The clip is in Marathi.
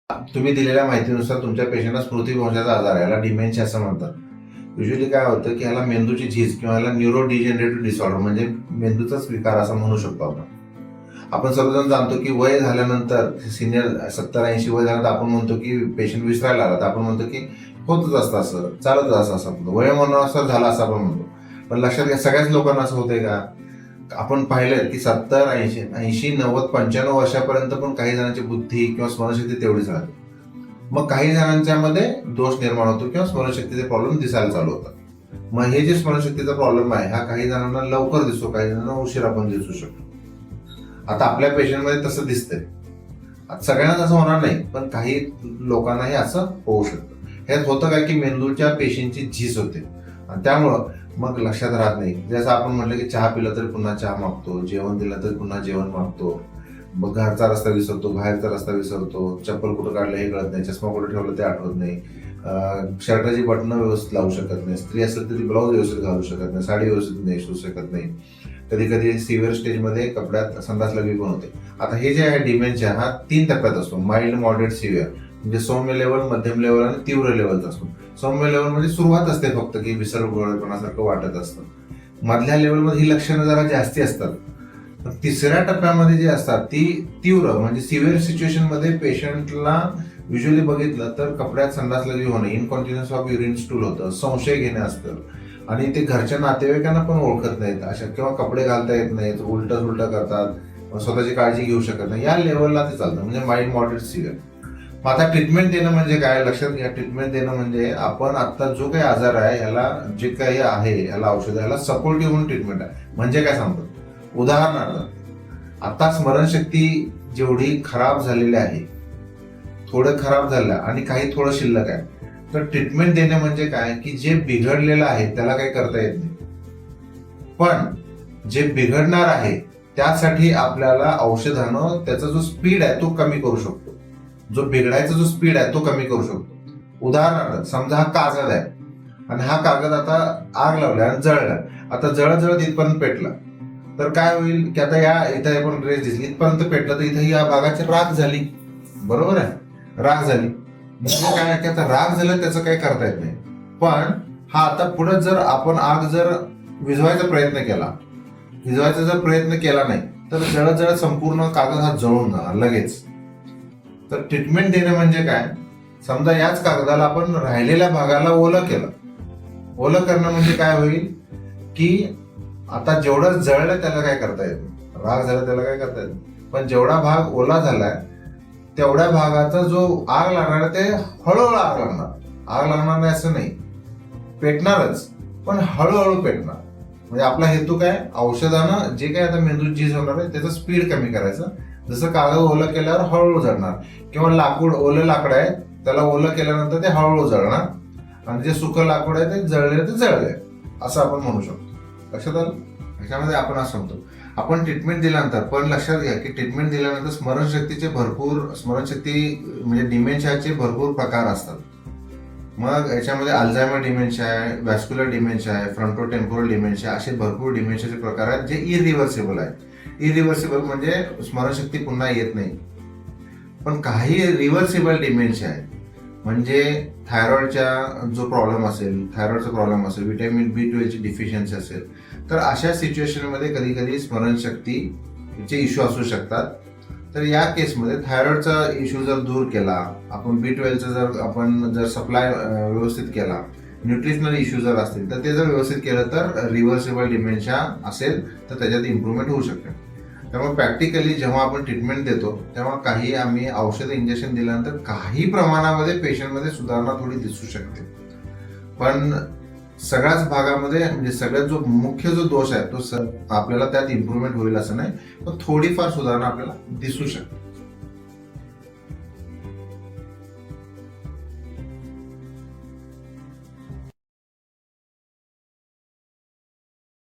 तुम्ही दिलेल्या माहितीनुसार तुमच्या पेशंटला स्मृतिभ्रंशाचा आजार आहे, याला डिमेन्शिया असं म्हणतात. युजली काय होतं की ह्याला मेंदूची झीज किंवा ह्याला न्यूरो डिजेनरेटिव्ह डिसऑर्डर म्हणजे मेंदूचाच विकार असं म्हणू शकतो आपण. आपण सर्वजण जाणतो की वय झाल्यानंतर सिनियर 70-80 वय झाल्यानंतर आपण म्हणतो की पेशंट विसरायला लागला, तर आपण म्हणतो की होतच असतं, असं चालतच असं म्हणतो, वय म्हणून झालं असं आपण म्हणतो. पण लक्षात घ्या, सगळ्याच लोकांना असं होतंय का? आपण पाहिलं की 70-80-90-95 वर्षापर्यंत पण काही जणांची बुद्धी किंवा स्मरणशक्ती तेवढीच राहते. मग काही जणांच्या मध्ये दोष निर्माण होतो किंवा स्मरणशक्तीचे प्रॉब्लेम दिसायला चालू होतात. मग हे जे स्मरणशक्तीचा प्रॉब्लेम आहे हा काही जणांना लवकर दिसतो, काही जणांना उशिरा पण दिसू शकतो. आता आपल्या पेशंटमध्ये तसं दिसतंय. आता सगळ्यांना असं होणार नाही, पण काही लोकांनाही असं होऊ शकतं. ह्यात होतं काय की मेंदूच्या पेशींची झीज होते आणि त्यामुळं मग लक्षात राहत नाही. जसं आपण म्हटलं की चहा पिला तरी पुन्हा चहा मागतो, जेवण दिलं तरी पुन्हा जेवण मागतो, मग घरचा रस्ता विसरतो, बाहेरचा रस्ता विसरतो, चप्पल कुठं काढलं हे कळत नाही, चष्मा कुठं ठेवलं ते आठवत नाही, शर्टाची बटणं व्यवस्थित लावू शकत नाही, स्त्री असेल तर ती ब्लाऊज व्यवस्थित घालू शकत नाही, साडी व्यवस्थित नेसू शकत नाही, कधी कधी सिव्हिअर स्टेजमध्ये कपड्यात संडास लघवी पण होते. आता हे जे आहे डिमेन्शिया हा 3 टप्प्यात असतो, माइल्ड, मॉडरेट, सिव्हिअर. म्हणजे सौम्य लेवल, मध्यम लेवल आणि तीव्र लेवलचा असतो. सौम्य लेवल म्हणजे सुरुवात असते फक्त की विसरगोळेपणासारखं वाटत असतं. मधल्या लेवलमध्ये ही लक्षणं जरा जास्ती असतात. पण तिसऱ्या टप्प्यामध्ये जे असतात ती तीव्र म्हणजे सिव्हिअर सिच्युएशन मध्ये पेशंटला युजली बघितलं तर कपड्यात संडास लघवी होणे, इनकॉन्टिन्युअन्स ऑफ युरिन स्टूल होतं, संशय घेणे असतं आणि ते घरच्या नातेवाईकांना पण ओळखत नाहीत अशा, किंवा कपडे घालता येत नाहीत, उलट करतात, स्वतःची काळजी घेऊ शकत नाही, या लेवलला ते चालतं. म्हणजे माइल्ड, मॉडरेट, सिव्हिअर. आता ट्रीटमेंट देणं म्हणजे काय? लक्षात घ्या, ट्रीटमेंट देणं म्हणजे आपण आता जो काही आजार आहे ह्याला जे काही आहे ह्याला औषध, ह्याला सपोर्टिव्ह म्हणून ट्रीटमेंट आहे. म्हणजे काय सांगतो, उदाहरणार्थ आता स्मरणशक्ती जेवढी खराब झालेली आहे, थोडं खराब झालं आणि काही थोडं शिल्लक आहे, तर ट्रीटमेंट देणे म्हणजे काय की जे बिघडलेलं आहे त्याला काही करता येत नाही, पण जे बिघडणार आहे त्यासाठी आपल्याला औषधानं त्याचा जो स्पीड आहे तो कमी करू शकतो, जो बिघडायचा जो स्पीड आहे तो कमी करू शकतो. उदाहरणार्थ समजा हा कागद आहे आणि हा कागद आता आग लावल्या आणि जळला, आता जळत इथपर्यंत पेटला, तर काय होईल की आता या इथं आपण ड्रेस दिसली इथपर्यंत पेटलं, तर इथं या भागाची राख झाली, बरोबर आहे, राख झाली. म्हणजे काय की आता राख झालं त्याचं काही करता येत नाही, पण हा आता पुढे जर आपण आग जर विझवायचा प्रयत्न केला नाही तर जळत संपूर्ण कागद हा जळून जाणार लगेच. तर ट्रीटमेंट देणं म्हणजे काय, समजा याच कागदाला आपण राहिलेल्या भागाला ओलं करणं म्हणजे काय होईल की आता जेवढं जळलं त्याला काय करता येत नाही, राग झाला त्याला काय करता येत नाही, पण जेवढा भाग ओला झालाय तेवढ्या भागाचा जो आग लागणार ते हळूहळू आग लागणार नाही असं नाही, पेटणारच पण हळूहळू पेटणार. म्हणजे आपला हेतू काय, औषधानं जे काय आता मेंदूत झीज होणार आहे त्याचं स्पीड कमी करायचं. जसं कागद ओलं केल्यावर हळूहळू जळणार, किंवा ओलं लाकड आहे त्याला ओलं केल्यानंतर ते हळूहळू जळणार, आणि जे सुकं लाकूड आहे ते जळले असं आपण म्हणू शकतो. लक्षात आलं? ह्याच्यामध्ये आपण असं म्हणतो, आपण ट्रीटमेंट दिल्यानंतर, पण लक्षात घ्या की ट्रीटमेंट दिल्यानंतर स्मरणशक्ती म्हणजे डिमेन्शियाचे भरपूर प्रकार असतात. मग याच्यामध्ये अल्झायमर डिमेन्शिया आहे, व्हॅस्क्युलर डिमेन्शिया आहे, फ्रंटोटेम्पोरल डिमेन्शिया, असे भरपूर डिमेन्शियाचे प्रकार आहेत जे इरिव्हर्सिबल आहे. इरिव्हर्सिबल म्हणजे स्मरणशक्ती पुन्हा येत नाही. पण काही रिव्हर्सिबल डिमेन्शिया आहे, म्हणजे थायरॉइडचा प्रॉब्लेम असेल, व्हिटॅमिन B12 ची डिफिशियन्सी असेल, तर अशा सिच्युएशनमध्ये कधी कधी स्मरणशक्तीचे इश्यू असू शकतात. तर या केसमध्ये थायरॉइडचा इश्यू जर दूर केला, आपण B12 जर सप्लाय व्यवस्थित केला, न्यूट्रिशनल इश्यू जर असतील तर ते जर व्यवस्थित केलं तर रिव्हर्सिबल डिमेन्शिया असेल तर त्याच्यात इम्प्रूव्हमेंट होऊ शकते. त्यामुळे प्रॅक्टिकली जेव्हा आपण ट्रीटमेंट देतो तेव्हा काही आम्ही औषध इंजेक्शन दिल्यानंतर काही प्रमाणामध्ये पेशंटमध्ये सुधारणा थोडी दिसू शकते, पण सगळ्याच भागामध्ये म्हणजे सगळ्यात जो मुख्य दोष आहे तो आपल्याला त्यात इम्प्रूव्हमेंट होईल असं नाही, पण थोडीफार सुधारणा आपल्याला दिसू शकते.